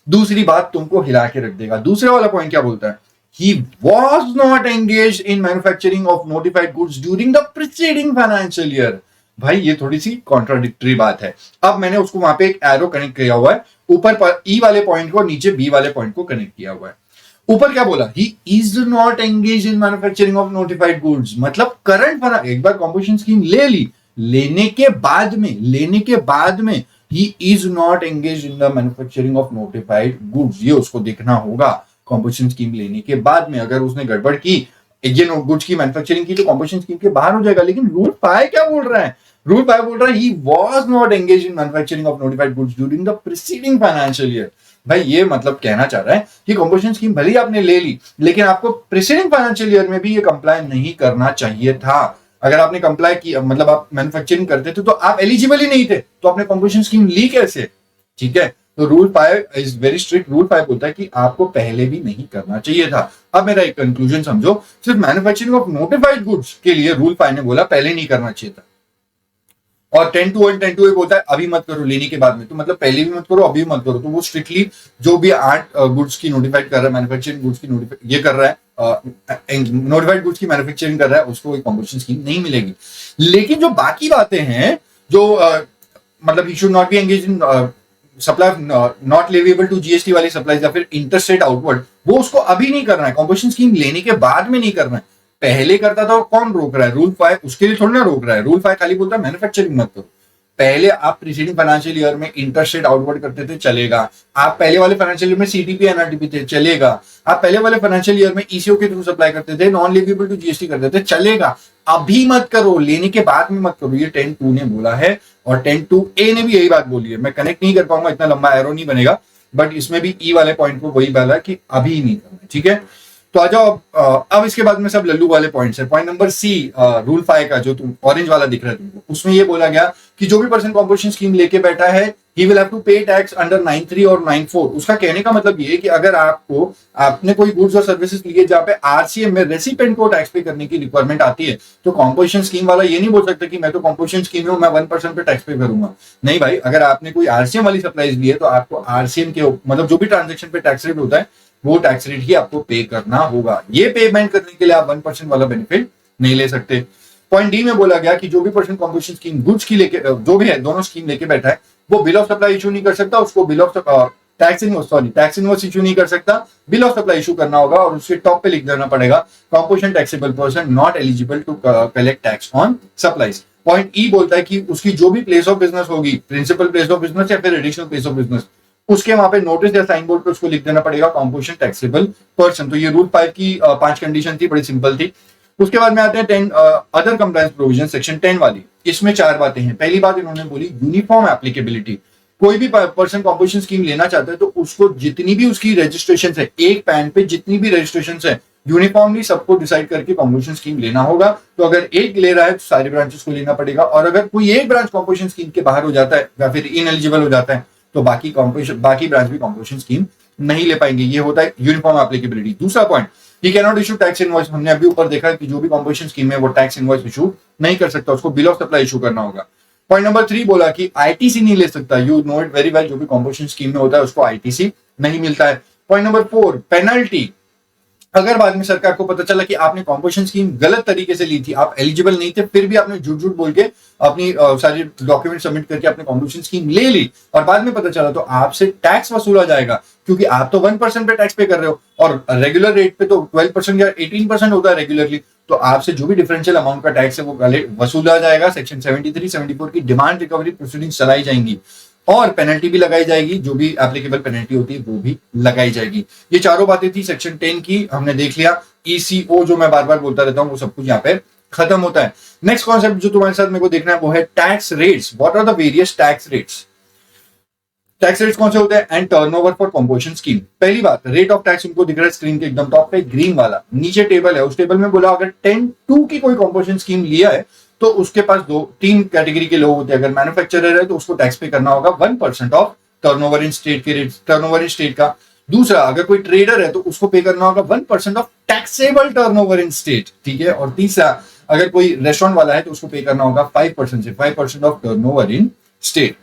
दूसरी बात तुमको हिला के रख देगा। दूसरे वाला पॉइंट क्या बोलता है, he was not engaged in manufacturing of notified goods during the preceding financial year। भाई ये थोड़ी सी कॉन्ट्राडिक्टरी बात है। अब मैंने उसको वहां पे एक एरो कनेक्ट किया हुआ है, ऊपर E वाले पॉइंट को, नीचे B वाले पॉइंट को कनेक्ट किया हुआ है। ऊपर क्या बोला, he is not engaged in manufacturing of notified goods, मतलब करंट एक बार कॉम्पोजिशन स्कीम ले ली, लेने के बाद में he is not engaged in the manufacturing of notified goods, ये उसको देखना होगा कॉम्पोजिशन स्कीम लेने के बाद में। अगर उसने गड़बड़ की, ये गुड्स की मैन्युफैक्चरिंग की, तो कॉम्पोजिशन स्कीम के बाहर हो जाएगा। लेकिन रूल 5 क्या बोल रहा है, रूल 5 बोल रहा है he was not engaged in manufacturing of notified goods during the preceding financial year। भाई ये मतलब कहना चाह रहा है कि कॉम्पोजिशन स्कीम भले ही आपने ले ली, लेकिन आपको प्रीसीडिंग फाइनेंशियल ईयर में भी ये कंप्लाई नहीं करना चाहिए था। अगर आपने कंप्लाई की, मतलब आप मैन्युफैक्चरिंग करते थे तो आप एलिजिबल ही नहीं थे, तो आपने कॉम्पोजिशन स्कीम ली कैसे, ठीक है। तो rule 5 is very strict. Rule 5 बोलता है कि आपको पहले भी नहीं करना चाहिए था। अब मेरा एक कंक्लूजन समझो, सिर्फ मैन्युफैक्चरिंग ऑफ नोटिफाइड गुड्स के लिए रूल 5 ने बोला पहले नहीं करना चाहिए था, और 10(2) और 10(2)A बोलता है अभी मत करो लेने के बाद में, तो मतलब पहले भी मत करो अभी मत करो। तो वो स्ट्रिक्टली जो भी 8 गुड्स की नोटिफाइड कर रहा है, मैन्युफैक्चरिंग गुड्स की ये कर रहा है, नोटिफाइड गुड्स की मैन्युफैक्चरिंग कर रहा है, उसको एक कॉम्पोजिशन स्कीम नहीं मिलेगी। लेकिन जो बाकी बातें हैं, जो मतलब he should not be engage in supply not leviable to GST वाली सप्लाईज या फिर इंटरस्टेट आउटवर्ड, वो उसको अभी नहीं करना है, कॉम्पोजिशन स्कीम लेने के बाद में नहीं करना है। पहले करता था और कौन रोक रहा है, रूल 5 उसके लिए थोड़ी ना रोक रहा है। रूल 5 खाली बोलता है मैन्युफैक्चरिंग मत करो। पहले आप प्रीसीडिंग फाइनेंशियल ईयर में इंटरस्टेट आउटवर्ड करते थे, चलेगा। आप पहले वाले फाइनेंशियल ईयर में CTP NRTP थे, चलेगा। आप पहले वाले फाइनेंशियल ईयर में ECO के थ्रू सप्लाई करते थे, नॉन लिवेबल टू GST करते थे, चलेगा। अभी मत करो, लेने के बाद में मत करो। ये 10(2) ने बोला है, और 10(2)A ने भी यही बात बोली है। मैं कनेक्ट नहीं कर पाऊंगा, इतना लंबा एरो नहीं बनेगा, बट इसमें भी E वाले पॉइंट को वही बोला कि अभी नहीं करना, ठीक है। तो आ जाओ अब इसके बाद में सब लल्लू वाले पॉइंट्स है। पॉइंट नंबर C, रूल 5 का जो तुम ऑरेंज वाला दिख रहा है तुमको, उसमें ये बोला गया कि जो भी पर्सन कॉम्पोजिशन स्कीम लेके बैठा है, ही will have to pay tax under 9(3) और 9(4). उसका कहने का मतलब ये है कि अगर आपने कोई गुड्स और सर्विसेज लिए जहाँ पे RCM में रेसिपेंट को टैक्स पे करने की रिक्वायरमेंट आती है, तो कॉम्पोजिशन स्कीम वाला ये नहीं बोल सकता कि मैं तो कॉम्पोजिशन स्कीम में हूं, मैं 1% पे टैक्स पे करूंगा। नहीं भाई, अगर आपने कोई RCM वाली सप्लाईज ली है तो आपको RCM के मतलब जो भी ट्रांजेक्शन पे टैक्स रेट होता है, वो टैक्स रेट ही आपको पे करना होगा। ये पेमेंट करने के लिए आप 1% वाला बेनिफिट नहीं ले सकते। पॉइंट D में बोला गया कि जो भी पर्सन कॉम्पोजिशन स्कीम गुड्स की लेके, जो भी है दोनों स्कीम लेके बैठा है, वो बिल ऑफ सप्लाई इशू नहीं कर सकता, उसको bill of tax invoice issue नहीं कर सकता, बिल ऑफ सप्लाई इशू करना होगा, और उसके टॉप पे लिख देना पड़ेगा composition taxable person not eligible to collect tax on supplies. Point E बोलता है कि उसकी जो भी प्लेस ऑफ बिजनेस होगी, प्रिंसिपल प्लेस ऑफ बिजनेस या फिर एडिशनल प्लेस ऑफ बिजनेस, उसके वहां पे नोटिस या साइन बोर्ड पे उसको लिख देना पड़ेगा कॉम्पोजिशन टैक्सेबल पर्सन। तो ये रूल 5 की 5 कंडीशन थी, बड़ी सिंपल थी। उसके बाद में आते हैं 10 अदर कंप्लायंस प्रोविजन सेक्शन 10 वाली। इसमें 4 बातें हैं। पहली बात इन्होंने बोली यूनिफॉर्म एप्लीकेबिलिटी। कोई भी पर्सन कॉम्पोजिशन स्कीम लेना चाहता है तो उसको जितनी भी उसकी रजिस्ट्रेशन है, एक पैन पे जितनी भी रजिस्ट्रेशन है, यूनिफॉर्मली सबको डिसाइड करके कॉम्पोजिशन स्कीम लेना होगा। तो अगर एक ले रहा है तो सारे ब्रांचेस को लेना पड़ेगा, और अगर कोई एक ब्रांच कॉम्पोजिशन स्कीम के बाहर हो जाता है या फिर इनएलिजिबल हो जाता है तो बाकी ब्रांच भी कॉम्पोजिशन स्कीम नहीं ले पाएंगे। ये होता है यूनिफॉर्म एप्लीकेबिलिटी। दूसरा point, he can not issue tax invoice. हमने अभी ऊपर देखा कि जो भी कॉम्पोजिशन स्कीम है वो टैक्स इनवॉइस इशू नहीं कर सकता, उसको बिल ऑफ सप्लाई इशू करना होगा। पॉइंट नंबर 3 बोला कि आईटीसी नहीं ले सकता। You know it very well, जो भी कॉम्पोजिशन स्कीम में होता है उसको आईटीसी नहीं मिलता है। Point number 4, penalty. अगर बाद में सरकार को पता चला कि आपने कॉम्पोजिशन स्कीम गलत तरीके से ली थी, आप एलिजिबल नहीं थे, फिर भी आपने झूठ झूठ बोल के अपनी सारी डॉक्यूमेंट सबमिट करके आपने कॉम्पोजिशन स्कीम ले ली और बाद में पता चला, तो आपसे टैक्स वसूला जाएगा, क्योंकि आप तो 1% पे टैक्स पे कर रहे हो और रेगुलर रेट पे तो 12% या 18% होता है रेगुलरली। तो आपसे जो भी डिफरेंशियल अमाउंट का टैक्स है वो वसूला जाएगा। सेक्शन 73, 74 की डिमांड रिकवरी प्रोसीडिंग्स चलाई जाएंगी और पेनल्टी भी लगाई जाएगी, जो भी एप्लीकेबल पेनल्टी होती है वो भी लगाई जाएगी। ये चारों बातें थी सेक्शन 10 की, हमने देख लिया। ईसीओ जो मैं बार बार बोलता रहता हूं वो सब कुछ यहाँ पे खत्म होता है। नेक्स्ट कॉन्सेप्ट जो तुम्हारे साथ मेरे को देखना है वो है tax rates. What are the various tax rates? Tax rates कौन से होते हैं? And turnover for composition scheme. पहली बात, रेट ऑफ टैक्स उनको दिख रहा है स्क्रीन के एकदम टॉप पे, ग्रीन वाला। नीचे टेबल है, उस टेबल में बोला अगर 10(2) की कोई कॉम्पोजिशन स्कीम लिया है तो उसके पास 2-3 कैटेगरी के लोग होते हैं। अगर मैन्युफैक्चरर है तो उसको टैक्स पे करना होगा 1% ऑफ टर्नओवर इन स्टेट के रेट, टर्नओवर इन स्टेट का। दूसरा, अगर कोई ट्रेडर है तो उसको पे करना होगा 1% of taxable turnover in state, ठीक है। और तीसरा, अगर कोई रेस्टोरेंट वाला है तो उसको पे करना होगा 5% ऑफ टर्नओवर इन स्टेट।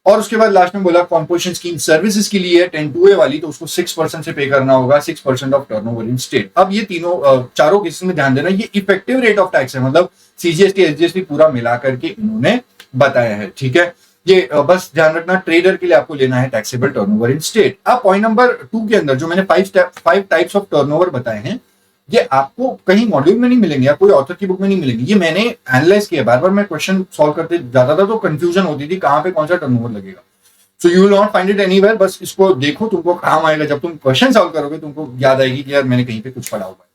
और उसके बाद लास्ट में बोला कॉम्पोजिशन स्कीम सर्विसेज के लिए 10(2) वाली, तो उसको 6% से पे करना होगा 6% ऑफ टर्नओवर इन स्टेट। अब ये तीनों चारों केसेस में ध्यान देना, ये इफेक्टिव रेट ऑफ टैक्स है, मतलब सीजीएसटी एसजीएसटी पूरा मिला करके इन्होंने बताया है, ठीक है। ये बस ध्यान रखना, ट्रेडर के लिए आपको लेना है टैक्सेबल टर्नओवर इन स्टेट। अब पॉइंट नंबर 2 के अंदर जो मैंने 5 टाइप्स ऑफ टर्नओवर बताए हैं, ये आपको कहीं मॉड्यूल में नहीं मिलेंगे या कोई ऑथर की बुक में नहीं मिलेंगे। ये मैंने एनालाइज किया, बार बार मैं क्वेश्चन सॉल्व करते जाता था तो कंफ्यूजन होती थी कहां पे कौन सा टर्नओवर लगेगा। So you will not find it anywhere, बस इसको देखो, तुमको काम आएगा। जब तुम क्वेश्चन सॉल्व करोगे तुमको याद आएगी कि यार मैंने कहीं पे कुछ पढ़ा हुआ है।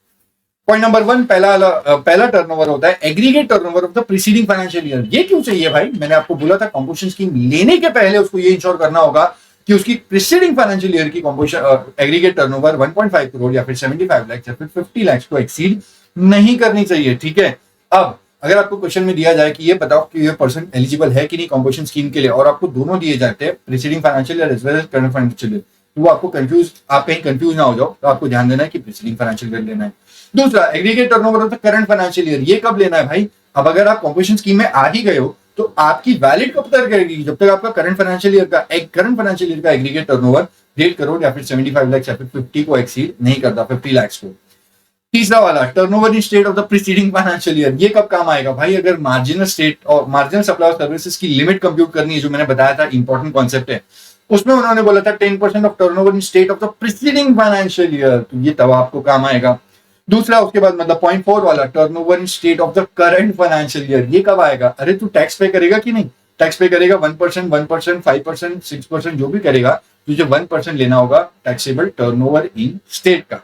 पॉइंट नंबर 1, पहला टर्नओवर होता है aggregate turnover of the preceding financial year. ये क्यों चाहिए भाई? मैंने आपको बोला था कॉम्पोजिशन स्कीम लेने के पहले उसको ये इंश्योर करना होगा कि उसकी प्रीसीडिंग फाइनेंशियल ईयर की कॉम्पोजिशन एग्रीगेट टर्नओवर 1.5 करोड़ या फिर 75 लाख या फिर 50 लाख को एक्सीड नहीं करनी चाहिए, ठीक है। अब अगर आपको क्वेश्चन में दिया जाए कि ये बताओ कि ये पर्सन एलिजिबल है कि नहीं कॉम्पोजिशन स्कीम के लिए, और आपको दोनों दिए जाते हैं, preceding financial year as well as current financial year, तो वो आपको आप कहीं कंफ्यूज ना हो जाओ, तो आपको ध्यान देना है कि प्रीसीडिंग फाइनेंशियल ईयर लेना है। दूसरा, aggregate turnover of the current financial year, ये कब लेना है भाई? अब अगर आप कॉम्पोजिशन स्कीम में आ ही गए हो तो आपकी वैलिड कब तक रहेगी? जब तक आपका करंट फाइनेंशियल ईयर का एग्रीगेट टर्नओवर 1.5 करोड़ या फिर 75 लाख या फिर 50 को एक्सीड नहीं करता, 50 लाख को। तीसरा वाला, turnover in state of the preceding financial year, ये कब काम आएगा भाई? अगर मार्जिनल स्टेट और मार्जिनल सप्लाई ऑफ सर्विसेज की लिमिट कंप्यूट करनी है, जो मैंने बताया था इंपॉर्टेंट कॉन्सेप्ट है, उसमें उन्होंने बोला था 10% of turnover in state of the preceding financial year, तो ये तब आपको काम आएगा। दूसरा, उसके बाद मतलब पॉइंट 4 वाला, turnover in state of the current financial year, ये कब आएगा? अरे तू टैक्स पे करेगा कि नहीं? टैक्स पे करेगा 1%, 1%, 5%, 6%, जो भी करेगा, तुझे 1% लेना होगा टैक्सेबल टर्नओवर इन स्टेट का।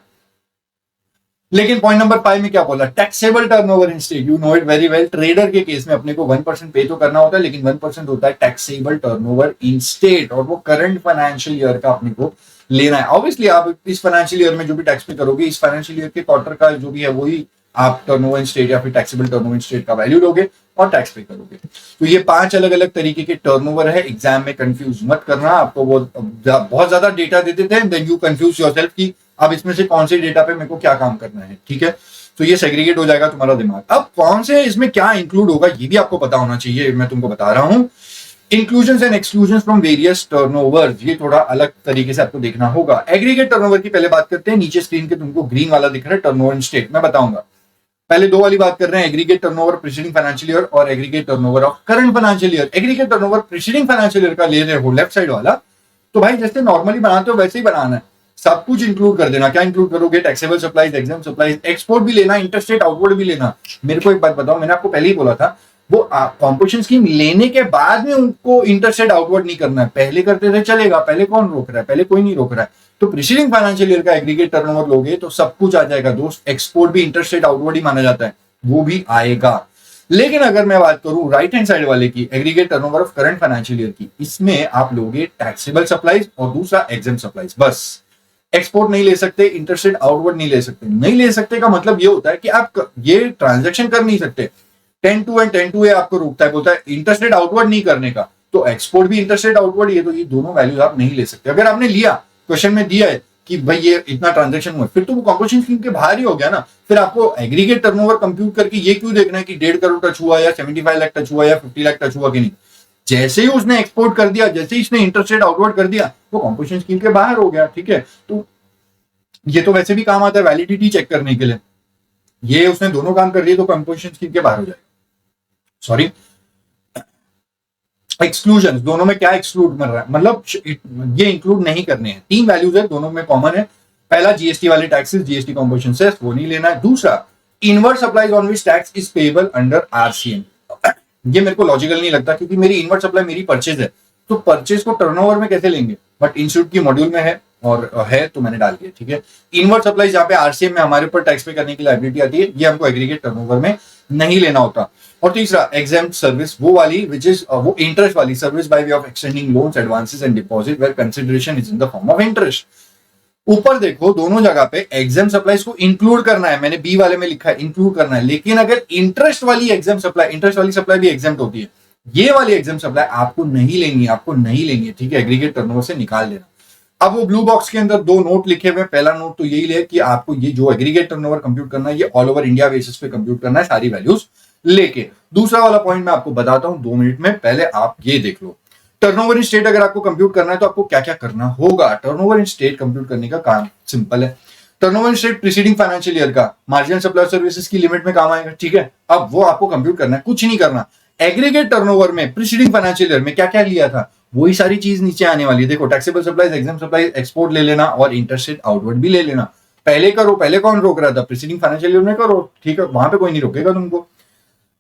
लेकिन पॉइंट नंबर 5 में क्या बोला? Taxable turnover in state, you know it very well. Trader के केस में अपने को 1% पे तो करना होता है, लेकिन 1% होता है टैक्सेबल टर्नओवर इन स्टेट, और वो करंट फाइनेंशियल ईयर का अपने को लेना है। ऑब्वियसली आप इस फाइनेंशियल ईयर में जो भी टैक्स पे करोगे, इस फाइनेंशियल ईयर के क्वार्टर का जो भी है वही आप टर्नओवर इन स्टेट या फिर टैक्सेबल टर्नओवर इन स्टेट का वैल्यू लोगे और टैक्स पे करोगे। तो ये 5 अलग अलग तरीके के टर्नओवर है, एग्जाम में कंफ्यूज मत करना। आपको वो बहुत ज्यादा डेटा दे देते हैं, देन यू कंफ्यूज योरसेल्फ कि अब इसमें से कौन से डेटा पे मेरे को क्या काम करना है, ठीक है। तो ये सेग्रीगेट हो जाएगा तुम्हारा दिमाग। अब कौन से इसमें क्या इंक्लूड होगा ये भी आपको पता होना चाहिए, मैं तुमको बता रहा हूं। Inclusion and exclusion from various turnover, ये थोड़ा अलग तरीके से आपको देखना होगा। एग्रीगेट टर्नओवर की पहले बात करते हैं। नीचे स्क्रीन के तुमको ग्रीन वाला दिख रहा है, टर्नओवर इन स्टेट, मैं बताऊंगा। पहले 2 वाली बात कर रहे हैं, aggregate turnover preceding financial year और aggregate turnover of current financial year. Aggregate turnover preceding financial year का ले रहे हो लेफ्ट साइड वाला, तो भाई जैसे नॉर्मली बनाते हो वैसे ही बनाना है, सब कुछ इंक्लूड कर देना। क्या इंक्लूड करोगे? Taxable supplies, exam supplies, export भी लेना, इंटरस्टेट आउटवर्ड भी लेना। मेरे को एक बात बताओ, मैंने आपको पहले ही बोला था, वो कॉम्पोजिशन स्कीम लेने के बाद में उनको इंटरस्टेट आउटवर्ड नहीं करना है, पहले करते थे चलेगा, पहले कौन रोक रहा है? पहले कोई नहीं रोक रहा है। तो प्रीसीडिंग फाइनेंशियल ईयर का एग्रीगेट टर्नओवर लोगे तो सब कुछ आ जाएगा दोस्त। एक्सपोर्ट भी इंटरस्टेट आउटवर्ड ही माना जाता है, वो भी आएगा। लेकिन अगर मैं बात करूं राइट हैंड साइड वाले की, aggregate turnover of current financial year की, इसमें आप लोगे टैक्सेबल सप्लाईज और दूसरा एग्जाम सप्लाईज, बस एक्सपोर्ट नहीं ले सकते, इंटरेस्ट आउटवर्ड नहीं ले सकते। नहीं ले सकते का मतलब ये होता है कि आप ये ट्रांजेक्शन कर नहीं सकते। 10-2 एंड 10-2 आपको रोकता है, बोलता है इंटरेस्ट रेट आउटवर्ड नहीं करने का, तो एक्सपोर्ट भी इंटरेस्ट रेट आउटवर्ड ही है, तो ये दोनों वैल्यूज आप नहीं ले सकते। अगर आपने लिया, क्वेश्चन में दिया है कि भाई ये इतना ट्रांजेक्शन हुआ, फिर तो वो कंपोजिशन स्कीम के बाहर ही हो गया ना। फिर आपको एग्रीगेट टर्नओवर कंप्यूट करके ये क्यों देखना है कि 1.5 करोड़ टच हुआ या 75 लाख टच हुआ या 50 लाख टच हुआ कि नहीं। जैसे ही उसने एक्सपोर्ट कर दिया, जैसे ही इसने इंटरेस्ट रेट आउटवर्ड कर दिया, वो कंपोजिशन स्कीम के बाहर हो गया, ठीक है। तो ये तो वैसे भी काम आता है वैलिडिटी चेक करने के लिए, ये उसने दोनों काम कर लिए तो कंपोजिशन स्कीम के बाहर हो जाएगा। सॉरी, एक्सक्लूजन, दोनों में क्या एक्सक्लूड कर रहा है, मतलब ये इंक्लूड नहीं करने हैं। 3 वैल्यूज है, दोनों में कॉमन है। पहला जीएसटी वाले टैक्सेस, जीएसटी कंपोजिशन सेस, वो नहीं लेना है। दूसरा invert supplies on which tax is payable under RCM. ये मेरे को लॉजिकल नहीं लगता, क्योंकि मेरी इनवर्ट सप्लाई मेरी परचेज है, तो परचेज को टर्नओवर में कैसे लेंगे, बट इंस्टीट्यूट की मॉड्यूल में है और है तो मैंने डाल दिया, ठीक है। इनवर्ट सप्लाई जहां पे आरसीएम में हमारे ऊपर टैक्स पे करने की लायबिलिटी आती है, ये हमको एग्रीगेट टर्नओवर में नहीं लेना होता। और तीसरा एग्जेम्प्ट सर्विस, वो वाली विच इज वो इंटरेस्ट वाली service by way of extending loans, advances and deposit where consideration is in the form of interest. ऊपर देखो दोनों जगह पे एग्जाम सप्लाईज को इंक्लूड करना है, मैंने बी वाले में लिखा है इंक्लूड करना है, लेकिन अगर इंटरेस्ट वाली एग्जाम सप्लाई, इंटरेस्ट वाली सप्लाई भी एग्जाम होती है, ये वाली एग्जाम सप्लाई आपको नहीं लेनी है, आपको नहीं लेनी है, ठीक है। एग्रीगेट टर्नओवर से निकाल देना। अब वो ब्लू बॉक्स के अंदर 2 नोट लिखे हुए। पहला नोट तो यही है कि आपको ये जो एग्रीगेट टर्नओवर कंप्यूट करना है, ये ऑल ओवर इंडिया बेसिस पे कंप्यूट करना है, सारी वैल्यूज लेके। दूसरा वाला पॉइंट मैं आपको बताता हूं 2 मिनट में, पहले आप ये देख लो। टर्नओवर इन स्टेट अगर आपको कंप्यूट करना है तो आपको क्या क्या करना होगा। टर्नओवर इन स्टेट कंप्यूट करने का काम सिंपल है। Turnover in state preceding financial year का मार्जिनल सप्लाई सर्विसेज की लिमिट में काम आएगा, ठीक है। अब वो आपको कंप्यूट करना है, कुछ नहीं करना। एग्रीगेट टर्नओवर में प्रीसीडिंग फाइनेंशियल ईयर में क्या क्या लिया था, वही सारी चीज नीचे आने वाली है। देखो taxable supplies, exempt supply, export ले लेना और इंटरेस्ट रेट आउटवर्ड भी ले लेना। पहले करो, पहले कौन रोक रहा था, प्रीसीडिंग फाइनेंशियल ईयर में करो, ठीक है, वहां पे कोई नहीं रोकेगा तुमको।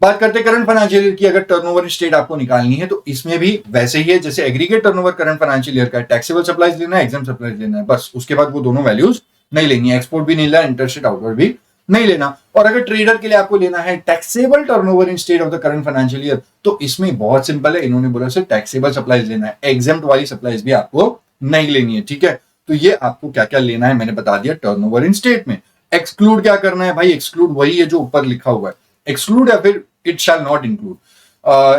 बात करते करंट फाइनेंशियल ईयर की, अगर टर्नओवर स्टेट आपको निकालनी है तो इसमें भी वैसे ही है जैसे aggregate turnover current financial year का। टैक्सेबल सप्लाईज लेना है, एग्जाम सप्लाईज लेना है, बस। उसके बाद वो दोनों वैल्यूज नहीं लेनी है, एक्सपोर्ट भी नहीं लेना, इंटरेस्ट रेट आउटवर्ड भी नहीं लेना। और अगर ट्रेडर के लिए आपको लेना है taxable turnover in state of the current financial year, तो इसमें बहुत सिंपल है, इन्होंने बोला सिर्फ टैक्सेबल सप्लाईज लेना है, एग्जाम्प्ट वाली सप्लाईज भी आपको नहीं लेनी है, ठीक है। तो ये आपको क्या क्या लेना है मैंने बता दिया टर्नओवर इन स्टेट में। एक्सक्लूड क्या करना है भाई, एक्सक्लूड वही है जो ऊपर लिखा हुआ है, एक्सक्लूड या फिर it shall not include.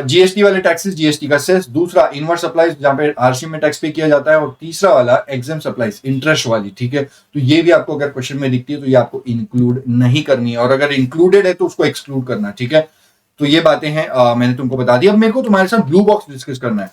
GST वाले टैक्सेस, जीएसटी का सेस। दूसरा इनवर्ट सप्लाईज जहां पे आरसी में टैक्स पे किया जाता है। और तीसरा वाला एग्जाम सप्लाईज इंटरेस्ट वाली, ठीक है। तो ये भी आपको अगर क्वेश्चन में दिखती है तो ये आपको इंक्लूड नहीं करनी है, और अगर इंक्लूडेड है तो उसको एक्सक्लूड करना, ठीक है। तो ये बातें हैं, मैंने तुमको बता दी। अब मेरे को तुम्हारे साथ ब्लू बॉक्स डिस्कस करना है।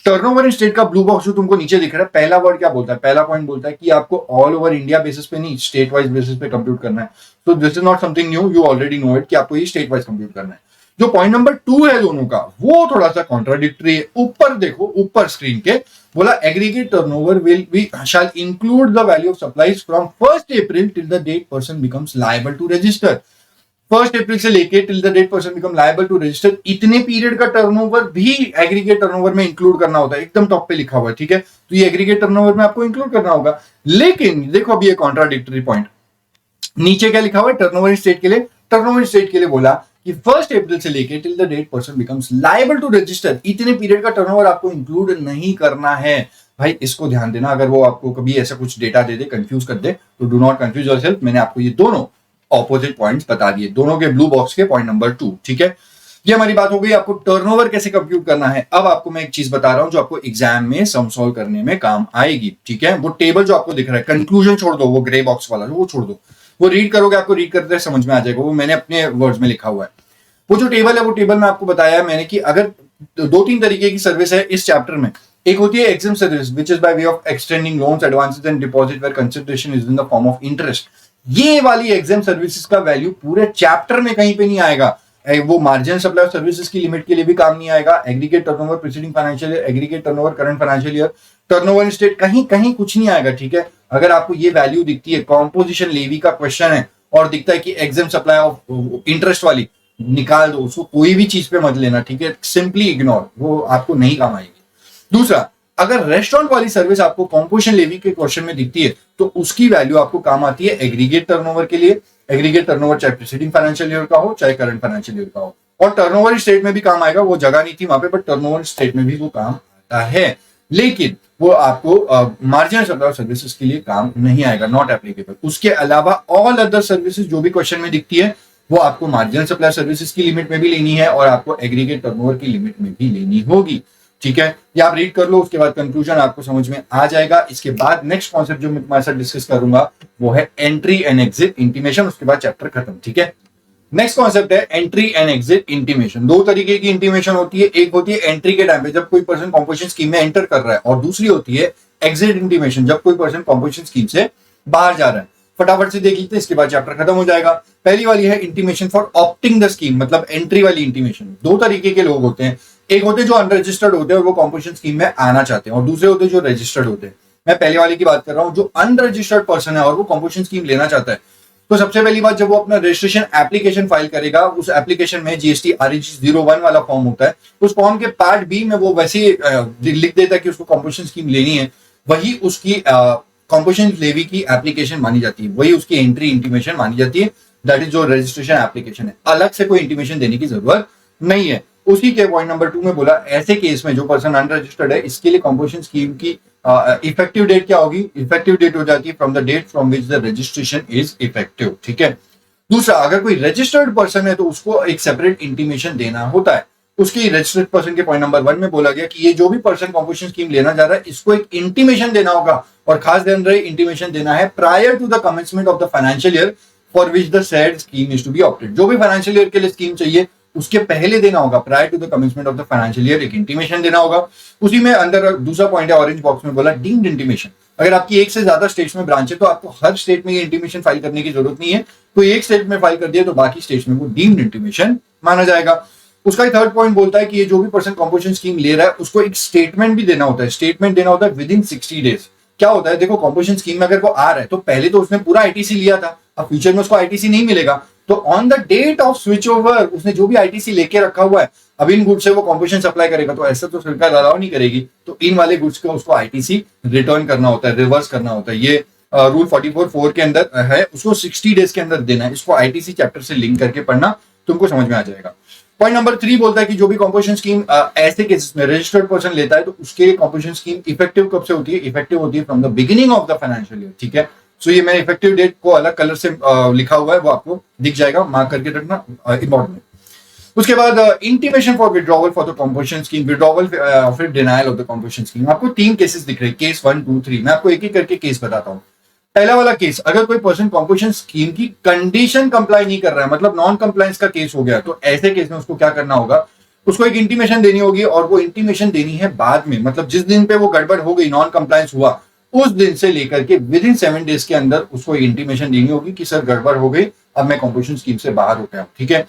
टर्नओवर इन स्टेट का ब्लू बॉक्स जो तुमको नीचे दिख रहा है, पहला वर्ड क्या बोलता है, पहला पॉइंट बोलता है कि आपको ऑल ओवर इंडिया बेसिस पे नहीं, स्टेट वाइज बेसिस पे कंप्यूट करना है। तो this is not something new, you already know it कि आपको ये स्टेट वाइज कंप्यूट करना है। जो पॉइंट नंबर 2 है दोनों का, वो थोड़ा सा कॉन्ट्राडिक्टरी है। ऊपर देखो, ऊपर स्क्रीन के बोला aggregate turnover will be shall include the value of supplies from 1 April till the date person becomes liable to register. 1 April से लेके till the date person become liable to register, इतने period का turnover भी aggregate turnover में include करना होता है। एकदम टॉप पे लिखा हुआ है, ठीक है। तो ये एग्रीगेट टर्नओवर में आपको इंक्लूड करना होगा। लेकिन देखो अभी ये कॉन्ट्राडिक्टरी पॉइंट, नीचे क्या लिखा हुआ है टर्नओवर स्टेट के लिए। टर्नओवर स्टेट के लिए बोला कि 1 अप्रैल से लेके till the date person becomes liable to register, इतने पीरियड का टर्नओवर आपको इंक्लूड नहीं करना है। भाई इसको ध्यान देना, अगर वो आपको कभी ऐसा कुछ डेटा दे दे, कंफ्यूज कर दे, तो डू नॉट कंफ्यूज योरसेल्फ। मैंने आपको ये दोनों ऑपोजिट पॉइंट्स बता दिए, दोनों के ब्लू बॉक्स के पॉइंट नंबर 2, ठीक है। ये हमारी बात हो गई आपको टर्नओवर कैसे कंप्यूट करना है। अब आपको मैं एक चीज बता रहा हूं जो आपको एग्जाम में सम सॉल्व करने में काम आएगी, ठीक है। वो टेबल जो आपको दिख रहा है, कंक्लूजन छोड़ दो, वो ग्रे बॉक्स वाला वो छोड़ दो, वो रीड करोगे, आपको रीड करते समझ में आ जाएगा, वो मैंने अपने वर्ड्स में लिखा हुआ है। वो जो टेबल है, वो टेबल में आपको बताया मैंने कि अगर 2-3 तरीके की सर्विस है इस चैप्टर में। एक होती है exempt service which is by way of extending loans, advances and deposit where consideration is in the form of interest. ये वाली एग्जाम सर्विसेज का वैल्यू पूरे चैप्टर में कहीं पे नहीं आएगा। वो मार्जिनल सप्लाई ऑफ सर्विसेज की लिमिट के लिए भी काम नहीं आएगा। Aggregate turnover preceding financial year, aggregate turnover current financial year, turnover in state, कहीं कहीं कुछ नहीं आएगा, ठीक है। अगर आपको ये वैल्यू दिखती है, कॉम्पोजिशन लेवी का क्वेश्चन है और दिखता है कि एग्जाम सप्लाई ऑफ इंटरेस्ट वाली, निकाल दो उसको, कोई भी चीज पे मत लेना, ठीक है। सिंपली इग्नोर, वो आपको नहीं काम आएगी। दूसरा, अगर रेस्टोरेंट वाली सर्विस आपको कंपोजिशन लेवी के क्वेश्चन में दिखती है तो उसकी वैल्यू आपको काम आती है एग्रीगेट टर्नओवर के लिए। एग्रीगेट टर्नओवर चाहे प्रीसीडिंग फाइनेंशियल ईयर का हो, चाहे करंट फाइनेंशियल ईयर का हो। और टर्नओवर स्टेट में भी काम आएगा, वो जगह नहीं थी वहां पे, बट टर्नओवर स्टेट में भी वो काम आता है। लेकिन वो आपको मार्जिनल सप्लाई सर्विसेज के लिए काम नहीं आएगा, नॉट एप्लीकेबल। उसके अलावा ऑल अदर सर्विसेज जो भी क्वेश्चन में दिखती है वो आपको मार्जिनल सप्लाई सर्विसेज की लिमिट में भी लेनी है और आपको एग्रीगेट टर्नओवर की लिमिट में भी लेनी होगी। ठीक है, ये आप रीड कर लो, उसके बाद कंक्लूजन आपको समझ में आ जाएगा। इसके बाद नेक्स्ट कॉन्सेप्ट जो मैं तुम्हारे साथ डिस्कस करूंगा वो है एंट्री एंड एग्जिट इंटीमेशन, उसके बाद चैप्टर खत्म। ठीक है, नेक्स्ट कॉन्सेप्ट है एंट्री एंड एग्जिट इंटीमेशन। दो तरीके की इंटीमेशन होती है, एक होती है एंट्री के टाइम पे जब कोई पर्सन कॉम्पोजिशन स्कीम में एंटर कर रहा है, और दूसरी होती है एग्जिट इंटीमेशन जब कोई पर्सन कॉम्पोजिशन स्कीम से बाहर जा रहा है। फटाफट से देख लेते हैं, इसके बाद चैप्टर खत्म हो जाएगा। पहली वाली है intimation for opting the scheme, मतलब एंट्री वाली इंटीमेशन। दो तरीके के लोग होते हैं, एक होते हैं जो अनरजिस्टर्ड होते हैं और वो कॉम्पोजिशन स्कीम में आना चाहते हैं, और दूसरे होते हैं जो रजिस्टर्ड होते हैं। मैं पहले वाले की बात कर रहा हूं, जो अनरजिस्टर्ड पर्सन है और वो कॉम्पोजिशन स्कीम लेना चाहता है। तो सबसे पहली बात, जब वो अपना रजिस्ट्रेशन एप्लीकेशन फाइल करेगा, उस एप्लीकेशन में जीएसटी REG01 वाला फॉर्म होता है। उस फॉर्म के पार्ट बी में वो वैसे लिख देता है कि उसको कॉम्पोजिशन स्कीम लेनी है, वही उसकी कॉम्पोजिशन लेवी की एप्लीकेशन मानी जाती है, वही उसकी एंट्री इंटीमेशन मानी जाती है। दैट इज जो रजिस्ट्रेशन एप्लीकेशन है, अलग से कोई इंटीमेशन देने की जरूरत नहीं है। उसी के पॉइंट नंबर 2 में बोला, ऐसे केस में जो पर्सन अनरजिस्टर्ड है, इसके लिए कॉम्पोजिशन स्कीम की इफेक्टिव डेट क्या होगी? इफेक्टिव डेट हो जाती है from the date from which the registration is effective. ठीक है, दूसरा, अगर कोई रजिस्टर्ड पर्सन है तो उसको एक सेपरेट इंटीमेशन देना होता है। उसकी रजिस्टर्ड पर्सन के पॉइंट नंबर 1 में बोला गया कि ये जो भी पर्सन कॉम्पोजिशन स्कीम लेना जा रहा है, इसको एक इंटीमेशन देना होगा, और खास ध्यान रहे इंटीमेशन देना है prior to the commencement of the financial year for which the said scheme is to be opted. जो भी फाइनेंशियल ईयर के लिए स्कीम चाहिए उसके पहले देना होगा, prior to the commencement of the financial year एक इंटीमेशन देना होगा। उसी में अंदर दूसरा पॉइंट है, ऑरेंज बॉक्स में बोला डीम्ड इंटीमेशन। अगर आपकी एक से ज्यादा स्टेट्स में ब्रांच है तो आपको हर स्टेट में ये इंटीमेशन फाइल करने की जरूरत नहीं है। कोई एक स्टेट में फाइल कर दिया तो बाकी स्टेट्स में वो डीम्ड इंटीमेशन माना जाएगा। उसका ही थर्ड पॉइंट बोलता है कि ये जो भी पर्सन कॉम्पोजिशन स्कीम ले रहा है उसको एक स्टेटमेंट भी देना होता है। स्टेटमेंट देना होता है विद इन 60 डेज। क्या होता है, देखो कॉम्पोजिशन स्कीम में अगर वो आ रहा है तो पहले तो उसने पूरा आईटीसी लिया था, अब फ्यूचर में उसको आईटीसी नहीं मिलेगा, तो on the date of switch over उसने जो भी आईटीसी लेके रखा हुआ है, अब इन गुड्स से वो कॉम्पोजिशन सप्लाई करेगा, तो ऐसा तो सरकार अलाउ नहीं करेगी, तो इन वाले गुड्स को उसको आईटीसी रिटर्न करना होता है, रिवर्स करना होता है। ये रूल 44(4) के अंदर है, उसको 60 डेज के अंदर देना है। इसको आईटीसी चैप्टर से लिंक करके पढ़ना, तुमको समझ में आ जाएगा। पॉइंट नंबर 3 बोलता है कि जो भी कॉम्पोजिशन स्कीम ऐसे केसेस में रजिस्टर्ड पर्सन लेता है तो उसके कॉम्पोजिशन स्कीम इफेक्टिव कब से होती है? इफेक्टिव होती है from the beginning of the financial year. ठीक है, सो ये मैंने इफेक्टिव डेट को अलग कलर से लिखा हुआ है, वो आपको दिख जाएगा, मार्क करके रखना, इंपॉर्टेंट है। उसके बाद intimation for withdrawal for the composition scheme, withdrawal फिर denial of the composition scheme. आपको 3 केसेस दिख रहे हैं, केस 1, 2, 3। मैं आपको एक एक करके केस बताता हूँ। पहला वाला केस, अगर कोई पर्सन कॉम्पोजिशन स्कीम की कंडीशन कंप्लाई नहीं कर रहा है, मतलब नॉन कंप्लायंस का केस हो गया, तो ऐसे केस में उसको क्या करना होगा? उसको एक इंटीमेशन देनी होगी, और वो इंटीमेशन देनी है बाद में, मतलब जिस दिन पे वो गड़बड़ हो गई, नॉन कंप्लायंस हुआ, उस दिन से लेकर के विद इन 7 डेज के अंदर उसको इंटीमेशन देनी होगी कि सर गड़बड़ हो गई, अब मैं कॉम्पोजिशन स्कीम से बाहर हो गया। ठीक है,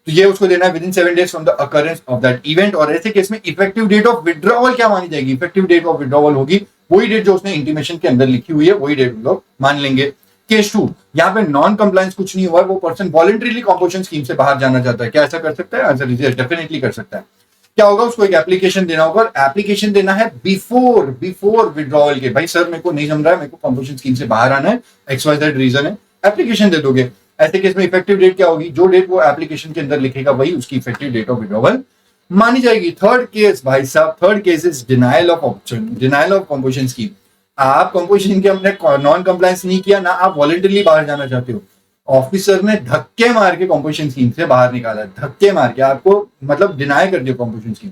तो ये उसको देना है with in 7 days from the occurrence of that event. और ऐसे केस में इफेक्टिव डेट ऑफ विड्रॉवल क्या मानी जाएगी? इफेक्टिव डेट ऑफ विड्रॉवल होगी वही डेट जो उसने इंटीमेशन के अंदर लिखी हुई है, वही डेट लोग मान लेंगे। केस 2, यहाँ पे नॉन कंप्लायंस कुछ नहीं हुआ, वो पर्सन वॉलंटरीली कॉम्पोजिशन स्कीम से बाहर जाना चाहता है। क्या ऐसा कर सकता है? आंसर इज डेफिनेटली कर सकता है। क्या होगा? उसको एक एप्लीकेशन देना होगा, एप्लीकेशन देना है बिफोर विड्रॉवल के। भाई सर मेरे को नहीं जम रहा है, मेरे को कॉम्पोजिशन स्कीम से बाहर आना है, XYZ रीजन है, एप्लीकेशन दे दोगे। ऐसे केस में इफेक्टिव डेट क्या होगी? जो डेट वो एप्लीकेशन के अंदर लिखेगा वही उसकी इफेक्टिव डेट ऑफ विड्रॉवल मानी जाएगी। थर्ड केस भाई साहब, third case is denial of option, denial of composition scheme. आप कॉम्पोजिशन के हमने नॉन कंप्लायंस नहीं किया ना, आप वॉलंटरीली बाहर जाना चाहते हो, ऑफिसर ने धक्के मार के कॉम्पोजिशन स्कीम से बाहर निकाला, धक्के मार के आपको मतलब डिनाई कर दिया कॉम्पोजिशन स्कीम।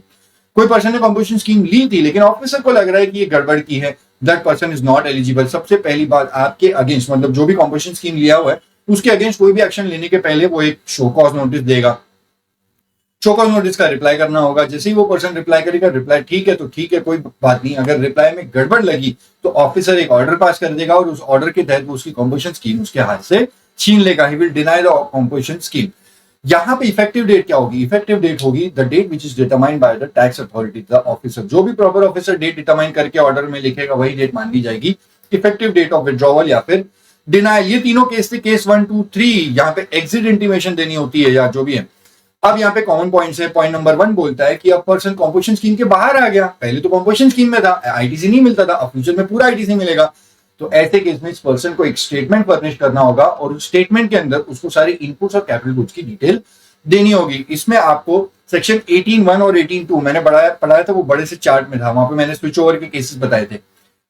कोई पर्सन ने कॉम्पोजिशन स्कीम ली थी लेकिन ऑफिसर को लग रहा है कि ये गड़बड़ की है, that person is not eligible. सबसे पहली बात, आपके अगेंस्ट मतलब जो भी कॉम्पोजिशन स्कीम लिया हुआ है उसके अगेंस्ट कोई भी एक्शन लेने के पहले वो एक शो कॉज नोटिस देगा। शो कॉज नोटिस का रिप्लाई करना होगा। जैसे ही वो पर्सन रिप्लाई करेगा, रिप्लाई ठीक है तो ठीक है, कोई बात नहीं। अगर रिप्लाई में गड़बड़ लगी तो ऑफिसर एक ऑर्डर पास कर देगा और उस ऑर्डर के तहत वो उसकी कॉम्पोजिशन स्कीम उसके हाथ से छीन लेगा। He will deny the composition scheme. यहाँ पे इफेक्टिव डेट क्या होगी? इफेक्टिव डेट होगी the date which is determined by the tax authority, the officer. जो भी प्रॉपर ऑफिसर डेट डिटरमाइन करके ऑर्डर में लिखेगा वही डेट मान ली जाएगी इफेक्टिव डेट ऑफ विड्रॉवल या फिर डिनाइल। ये तीनों केस थे, केस 1, 2, 3। यहाँ पे एग्जिट इंटीमेशन देनी होती है या जो भी है। अब यहाँ पे कॉमन पॉइंट्स है। पॉइंट नंबर 1 बोलता है कि अब पर्सन कॉम्पोजिशन स्कीम के बाहर आ गया, पहले तो कॉम्पोजिशन स्कीम में था, आईटीसी नहीं मिलता था, अब फ्यूचर में पूरा आईटीसी मिलेगा। तो ऐसे केस में इस पर्सन को एक स्टेटमेंट फर्निश करना होगा और उस स्टेटमेंट के अंदर उसको सारे इनपुट्स और कैपिटल गुड्स की डिटेल देनी होगी। इसमें आपको सेक्शन 18(1) और 18(2) मैंने पढ़ाया था, वो बड़े से चार्ट में था, वहां पे मैंने स्विच ओवर के केसेस बताए थे।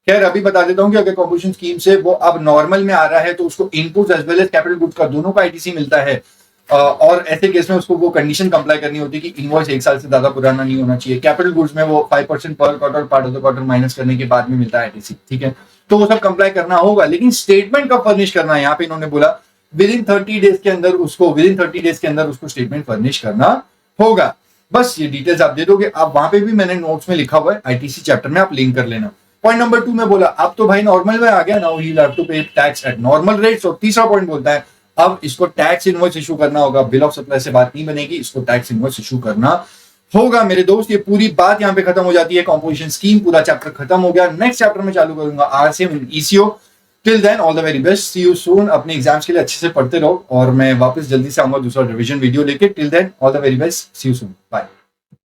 खैर अभी बता देता हूँ कि अगर कंपोजिशन स्कीम से वो अब नॉर्मल में आ रहा है तो उसको inputs as well as capital goods का दोनों का आईटीसी मिलता है। और ऐसे केस में उसको वो कंडीशन कंप्लाई करनी होती है कि इनवॉइस 1 साल से ज्यादा पुराना नहीं होना चाहिए। कैपिटल गुड्स में वो 5% पर quarter part of the quarter minus करने के बाद में मिलता है आईटीसी, ठीक है। तो वो सब कंप्लाई करना होगा, लेकिन स्टेटमेंट कब फर्निश करना है, यहाँ पे इन्होंने बोला विद इन 30 डेज के अंदर उसको स्टेटमेंट फर्निश करना होगा। बस ये डिटेल्स आप दे दोगे। आप वहां पे भी मैंने नोट्स में लिखा हुआ है, आईटीसी चैप्टर में आप लिंक कर लेना। पॉइंट नंबर 2 में बोला अब तो भाई नॉर्मल में आ गया, now he will have to pay tax at normal rates. और तीसरा पॉइंट बोलता है अब इसको टैक्स इनवॉइस इशू करना होगा, बिल ऑफ सप्लाई से बात नहीं बनेगी, इसको टैक्स इनवॉइस इशू करना होगा। मेरे दोस्त ये पूरी बात यहाँ पे खत्म हो जाती है, कंपोजिशन स्कीम पूरा चैप्टर खत्म हो गया। नेक्स्ट चैप्टर में चालू करूंगा RCM and ECO. Till then all the very best, see you soon. अपने एग्जाम्स के लिए अच्छे से पढ़ते रहो और मैं वापस जल्दी से आऊंगा दूसरा रिवीजन वीडियो लेके। Till then all the very best, see you soon, bye.